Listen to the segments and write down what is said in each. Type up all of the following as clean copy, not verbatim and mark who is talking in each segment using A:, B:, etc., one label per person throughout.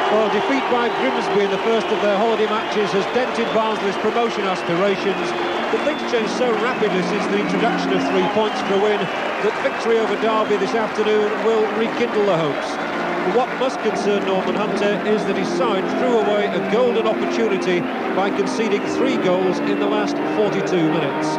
A: Well, defeat by Grimsby in the first of their holiday matches has dented Barnsley's promotion aspirations. But things changed so rapidly since the introduction of 3 points for a win that victory over Derby this afternoon will rekindle the hopes. But what must concern Norman Hunter is that his side threw away a golden opportunity by conceding 3 goals in the last 42 minutes.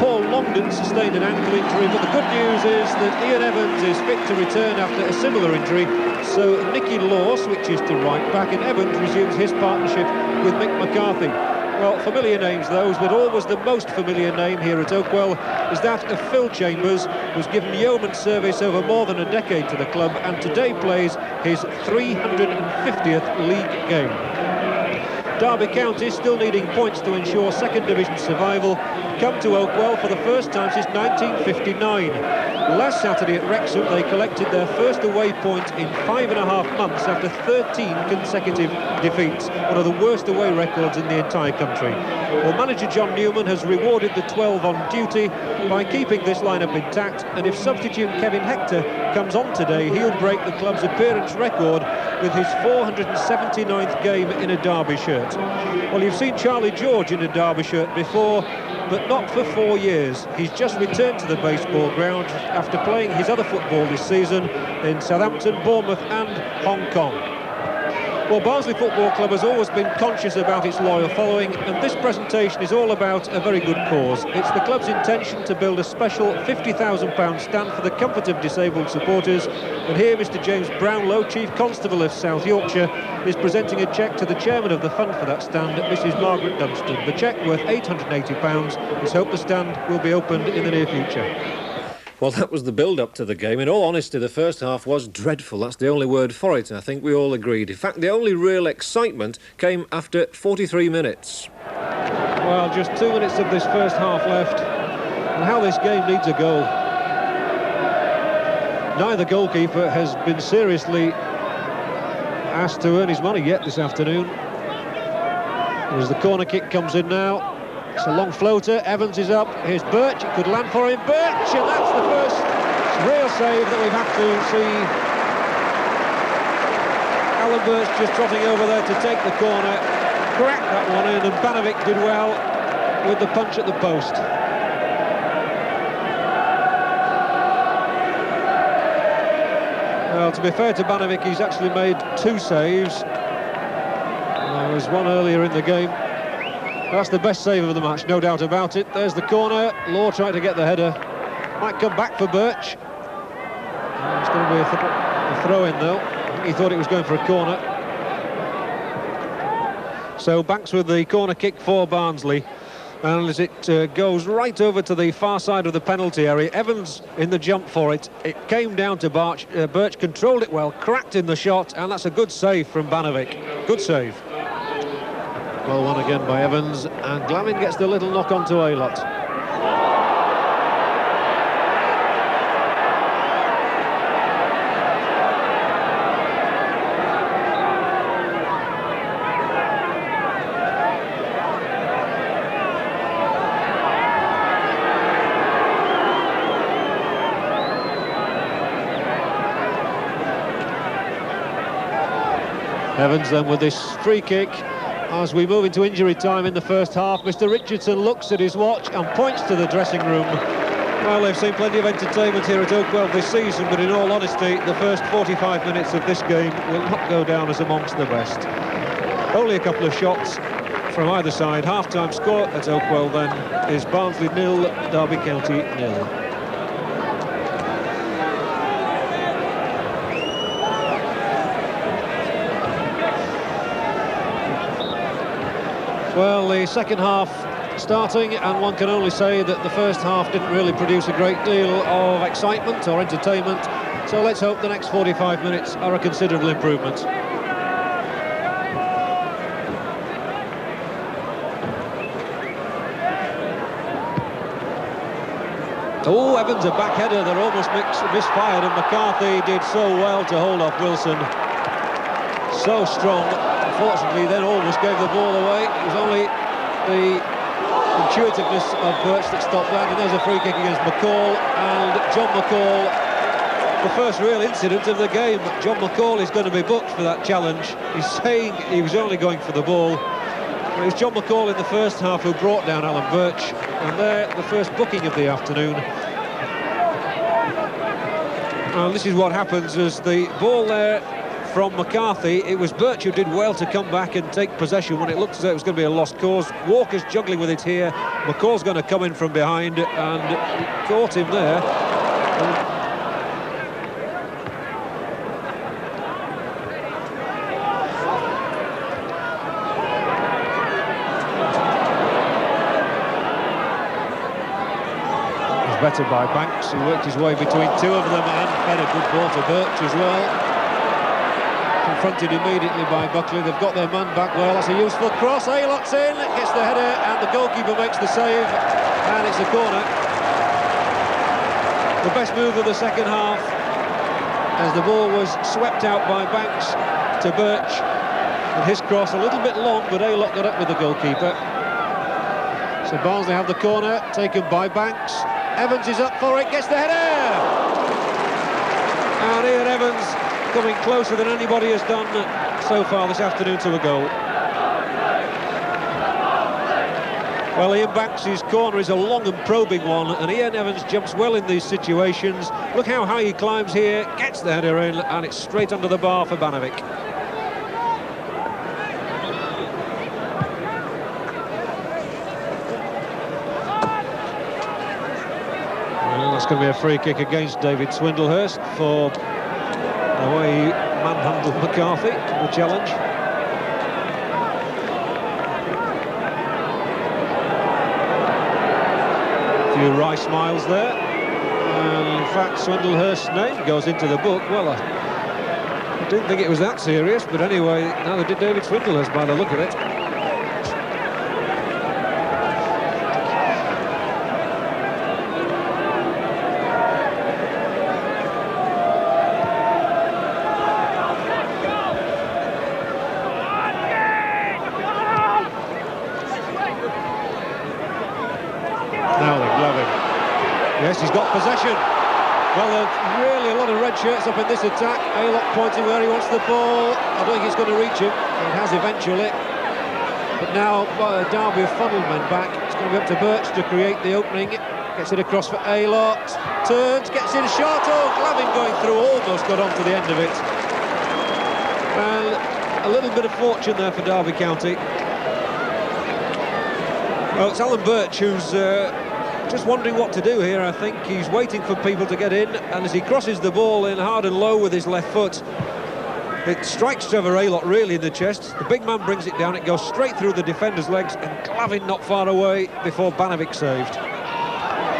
A: Paul Longdon sustained an ankle injury, but the good news is that Ian Evans is fit to return after a similar injury. So Nicky Law switches to right back and Evans resumes his partnership with Mick McCarthy. Well, familiar names those, but always the most familiar name here at Oakwell is that of Phil Chambers, who's given yeoman service over more than a decade to the club and today plays his 350th league game. Derby County, still needing points to ensure second division survival, come to Oakwell for the first time since 1959. Last Saturday at Wrexham they collected their first away point in 5.5 months after 13 consecutive defeats, one of the worst away records in the entire country. Well, manager John Newman has rewarded the 12 on duty by keeping this lineup intact, and if substitute Kevin Hector comes on today, he'll break the club's appearance record with his 479th game in a Derby shirt. Well, you've seen Charlie George in a Derby shirt before, but not for 4 years. He's just returned to the baseball ground after playing his other football this season in Southampton, Bournemouth and Hong Kong. Well, Barnsley Football Club has always been conscious about its loyal following, and this presentation is all about a very good cause. It's the club's intention to build a special £50,000 stand for the comfort of disabled supporters, and here Mr James Brownlow, Chief Constable of South Yorkshire, is presenting a cheque to the chairman of the fund for that stand, Mrs Margaret Dunstan. The cheque, worth £880, is hoped the stand will be opened in the near future.
B: Well, that was the build-up to the game. In all honesty, the first half was dreadful. That's the only word for it. I think we all agreed. In fact, the only real excitement came after 43 minutes.
A: Well, just 2 minutes of this first half left, and how this game needs a goal. Neither goalkeeper has been seriously asked to earn his money yet this afternoon. As the corner kick comes in now. It's a long floater, Evans is up, here's Birch, it could land for him, Birch, and that's the first real save that we've had to see. Alan Birch just trotting over there to take the corner, cracked that one in, and Banovic did well with the punch at the post. Well, to be fair to Banovic, he's actually made 2 saves. There was one earlier in the game. That's the best save of the match, no doubt about it. There's the corner. Law trying to get the header. Might come back for Birch. It's going to be a throw-in, though. I think he thought it was going for a corner. So Banks with the corner kick for Barnsley. And as it goes right over to the far side of the penalty area, Evans in the jump for it. It came down to Birch. Birch controlled it well, cracked in the shot, and that's a good save from Banovic. Good save. Well won again by Evans, and Glamin gets the little knock on to Aylott. Evans then with this free kick. As we move into injury time in the first half, Mr Richardson looks at his watch and points to the dressing room. Well, they've seen plenty of entertainment here at Oakwell this season, but in all honesty, the first 45 minutes of this game will not go down as amongst the best. Only a couple of shots from either side. Half-time score at Oakwell then is Barnsley 0, Derby County 0. Well, the second half starting, and one can only say that the first half didn't really produce a great deal of excitement or entertainment, so let's hope the next 45 minutes are a considerable improvement. Oh, Evans, a back header that almost misfired, and McCarthy did so well to hold off Wilson. So strong. Unfortunately, then almost gave the ball away. It was only the intuitiveness of Birch that stopped that. And there's a free kick against McCall, and John McCall The first real incident of the game. John McCall is going to be booked for that challenge. He's saying he was only going for the ball. But it was John McCall in the first half who brought down Alan Birch, and there the first booking of the afternoon. And this is what happens as the ball there from McCarthy. It was Birch who did well to come back and take possession when it looked as though it was going to be a lost cause. Walker's juggling with it here. McCall's going to come in from behind and caught him there. Better by Banks, who worked his way between two of them and fed a good ball to Birch as well. Confronted immediately by Buckley. They've got their man back well. That's a useful cross. Aylot's in, gets the header, and the goalkeeper makes the save, and it's a corner. The best move of the second half, as the ball was swept out by Banks to Birch, and his cross a little bit long, but Aylott got up with the goalkeeper. So Barnsley have the corner, taken by Banks. Evans is up for it, gets the header! And Ian Evans coming closer than anybody has done so far this afternoon to a goal. Well, Ian Banks' corner is a long and probing one, and Ian Evans jumps well in these situations. Look how high he climbs here, gets the header in, and it's straight under the bar for Banovic. It's going to be a free kick against David Swindlehurst for the way he manhandled McCarthy, the challenge. A few wry smiles there. And in fact, Swindlehurst's name goes into the book. Well, I didn't think it was that serious, but anyway, neither did David Swindlehurst by the look of it. Yes, he's got possession. Well, there's really a lot of red shirts up in this attack. Aylott pointing where he wants the ball. I don't think he's going to reach him. It has eventually. But now Derby have funneled men back. It's going to be up to Birch to create the opening. Gets it across for Aylott. Turns, gets in short. Oh, Glavin going through, almost got on to the end of it. Well, a little bit of fortune there for Derby County. Well, it's Alan Birch who's just wondering what to do here. I think he's waiting for people to get in, and as he crosses the ball in hard and low with his left foot, it strikes Trevor Aylott really in the chest. The big man brings it down, it goes straight through the defender's legs, and Glavin not far away before Banovic saved.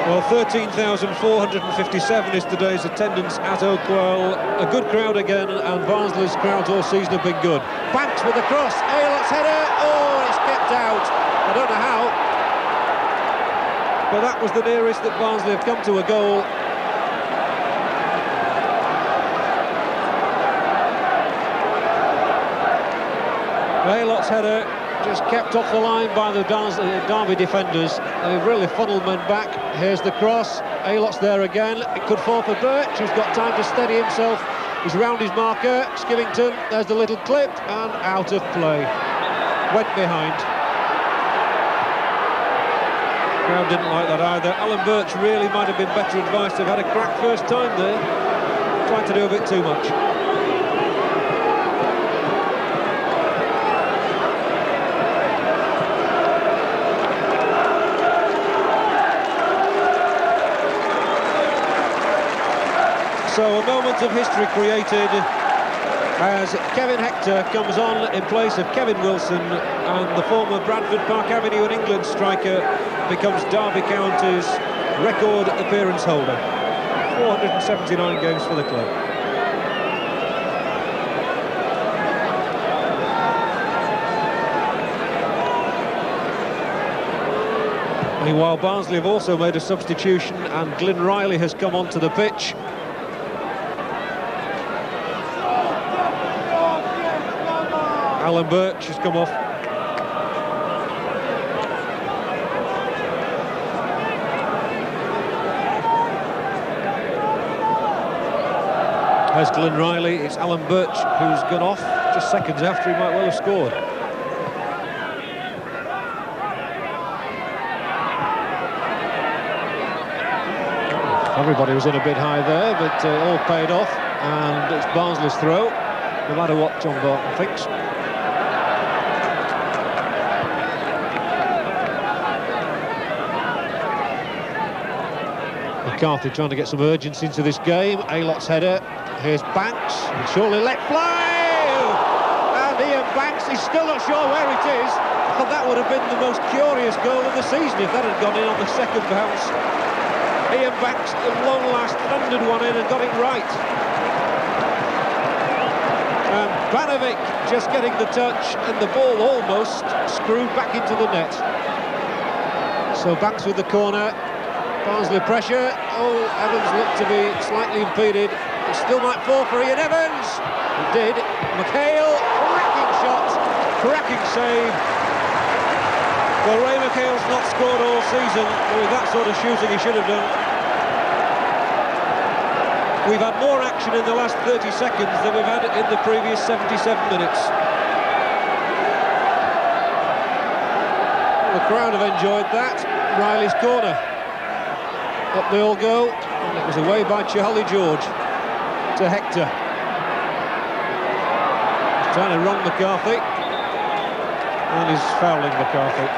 A: Well, 13,457 is today's attendance at Oakwell. A good crowd again, and Barnsley's crowds all season have been good. Banks with the cross, Aylott's header, oh, it's kept out. I don't know how. But that was the nearest that Barnsley have come to a goal. Aylott's header just kept off the line by the Derby defenders. They've really funneled men back. Here's the cross. Aylott's there again. It could fall for Birch, who's got time to steady himself. He's round his marker. Skivington, there's the little clip, and out of play. Went behind. Crowd didn't like that either. Alan Birch really might have been better advised to have had a crack first time there. Tried to do a bit too much. So a moment of history created as Kevin Hector comes on in place of Kevin Wilson, and the former Bradford Park Avenue and England striker becomes Derby County's record appearance holder. 479 games for the club. Meanwhile, Barnsley have also made a substitution, and Glyn Riley has come onto the pitch. Alan Birch has come off. There's Glenn Riley, it's Alan Birch who's gone off just seconds after he might well have scored. Everybody was in a bit high there, but all paid off, and it's Barnsley's throw, no matter what John Barton thinks. McCarthy trying to get some urgency into this game. Aylot's header. Here's Banks. And surely let fly! And Ian Banks, he's still not sure where it is. And that would have been the most curious goal of the season if that had gone in on the second bounce. Ian Banks, at long last, thundered one in and got it right. And Banovic just getting the touch, and the ball almost screwed back into the net. So Banks with the corner. Barnsley pressure. Oh, Evans looked to be slightly impeded. It still might fall for Ian Evans. It did. McHale, cracking shot, cracking save. Well, Ray McHale's not scored all season, but with that sort of shooting he should have done. We've had more action in the last 30 seconds than we've had in the previous 77 minutes. The crowd have enjoyed that. Riley's corner. Up they all go, and it was away by Charlie George to Hector. He's trying to run McCarthy, and he's fouling McCarthy.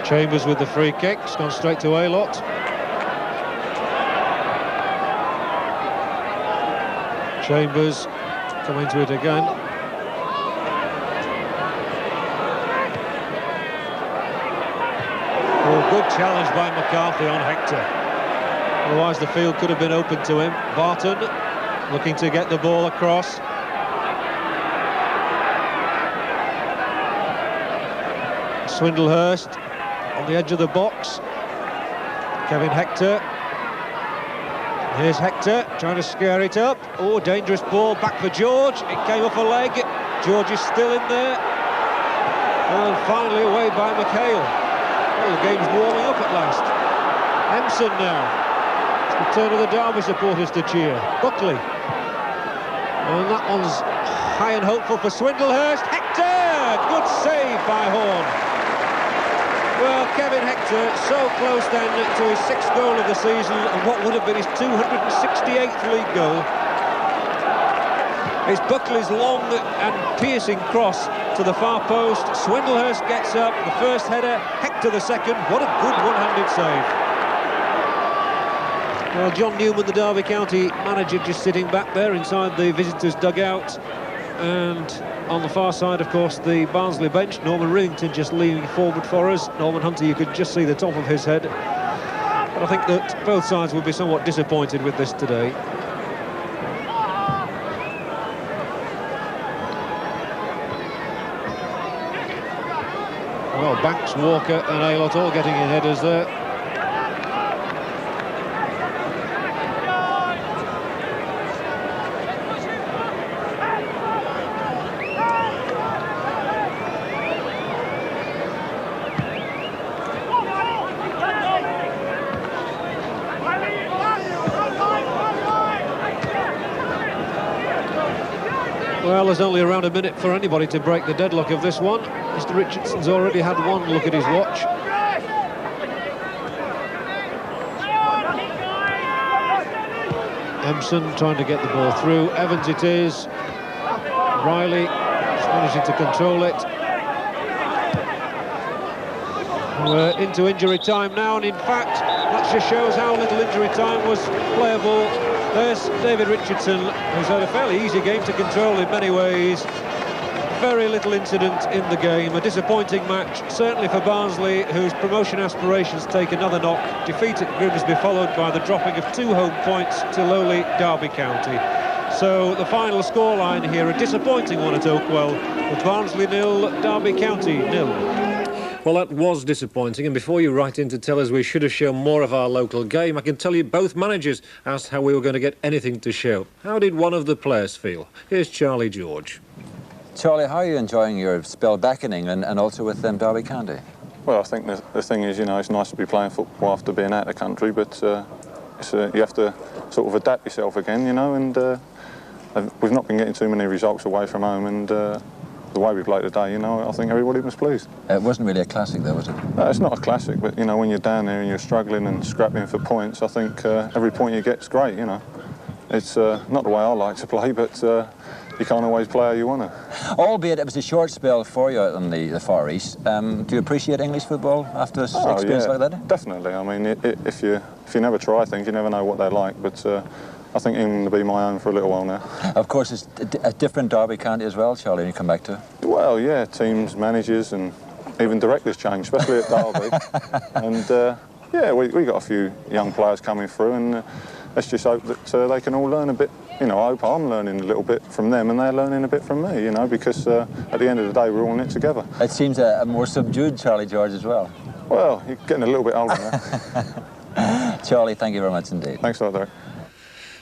A: Chambers with the free kick, it's gone straight to Aylott. Chambers come into it again. Oh, good challenge by McCarthy on Hector. Otherwise the field could have been open to him. Barton looking to get the ball across. Swindlehurst on the edge of the box. Kevin Hector. Here's Hector trying to scare it up. Oh, dangerous ball back for George. It came off a leg. George is still in there. And finally away by McHale. Well, the game's warming up at last. Empson now. It's the turn of the Derby supporters to cheer. Buckley. And that one's high and hopeful for Swindlehurst. Hector! Good save by Horn. Well, Kevin Hector so close then to his 6th goal of the season and what would have been his 268th league goal. It's Buckley's long and piercing cross to the far post. Swindlehurst gets up, the first header, Hector the second. What a good one-handed save. Well, John Newman, the Derby County manager, just sitting back there inside the visitors' dugout. And on the far side, of course, the Barnsley bench. Norman Rillington just leaning forward for us. Norman Hunter, you could just see the top of his head. But I think that both sides will be somewhat disappointed with this today. Well, Banks, Walker and Aylott all getting in headers there. Well, there's only around a minute for anybody to break the deadlock of this one. Mr. Richardson's already had one look at his watch. Empson trying to get the ball through. Evans it is. Riley is managing to control it. We're into injury time now, and in fact, that just shows how little injury time was playable. There's David Richardson, who's had a fairly easy game to control in many ways. Very little incident in the game. A disappointing match, certainly for Barnsley, whose promotion aspirations take another knock. Defeat at Grimsby followed by the dropping of 2 home points to lowly Derby County. So the final scoreline here, a disappointing one at Oakwell, with Barnsley 0, Derby County 0.
B: Well, that was disappointing, and before you write in to tell us we should have shown more of our local game, I can tell you both managers asked how we were going to get anything to show. How did one of the players feel? Here's Charlie George.
C: Charlie, how are you enjoying your spell back in England and also with Derby County?
D: Well, I think the thing is, you know, it's nice to be playing football after being out of the country, but you have to sort of adapt yourself again, you know, and we've not been getting too many results away from home, and the way we played today, you know, I think everybody was pleased.
C: It wasn't really a classic though, was it?
D: No, it's not a classic, but, you know, when you're down there and you're struggling and scrapping for points, I think every point you get is great, you know. It's not the way I like to play, but you can't always play how you want to.
C: Albeit it was a short spell for you out in the Far East. Do you appreciate English football after an experience like that?
D: Definitely. I mean, if you never try things, you never know what they're like, but I think England will be my own for a little while now.
C: Of course, it's a different Derby County as well, Charlie, when you come back to it.
D: Well, yeah, teams, managers and even directors change, especially at Derby. And, yeah, we got a few young players coming through, and let's just hope that they can all learn a bit. You know, I hope I'm learning a little bit from them and they're learning a bit from me, you know, because at the end of the day, we're all in it together.
C: It seems a more subdued Charlie George as well.
D: Well, you're getting a little bit older now.
C: Charlie, thank you very much indeed.
D: Thanks a lot, Derek.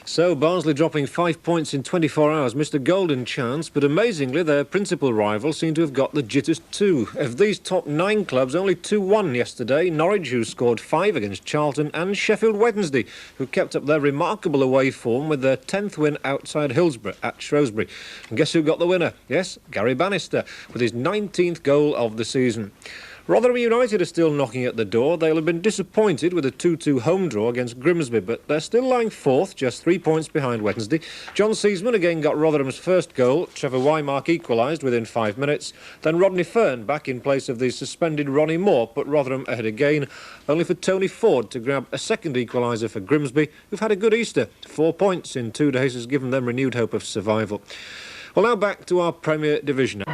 B: So, Barnsley dropping 5 points in 24 hours missed a golden chance, but amazingly their principal rival seem to have got the jitters too. Of these top 9 clubs, only 2 won yesterday. Norwich, who scored 5 against Charlton, and Sheffield Wednesday, who kept up their remarkable away form with their 10th win outside Hillsborough at Shrewsbury. And guess who got the winner? Yes, Gary Bannister, with his 19th goal of the season. Rotherham United are still knocking at the door. They'll have been disappointed with a 2-2 home draw against Grimsby, but they're still lying 4th, just 3 points behind Wednesday. John Seasman again got Rotherham's first goal. Trevor Wymark equalised within 5 minutes. Then Rodney Fern back in place of the suspended Ronnie Moore, put Rotherham ahead again, only for Tony Ford to grab a second equaliser for Grimsby, who've had a good Easter. 4 points in 2 days has given them renewed hope of survival. Well, now back to our Premier Division.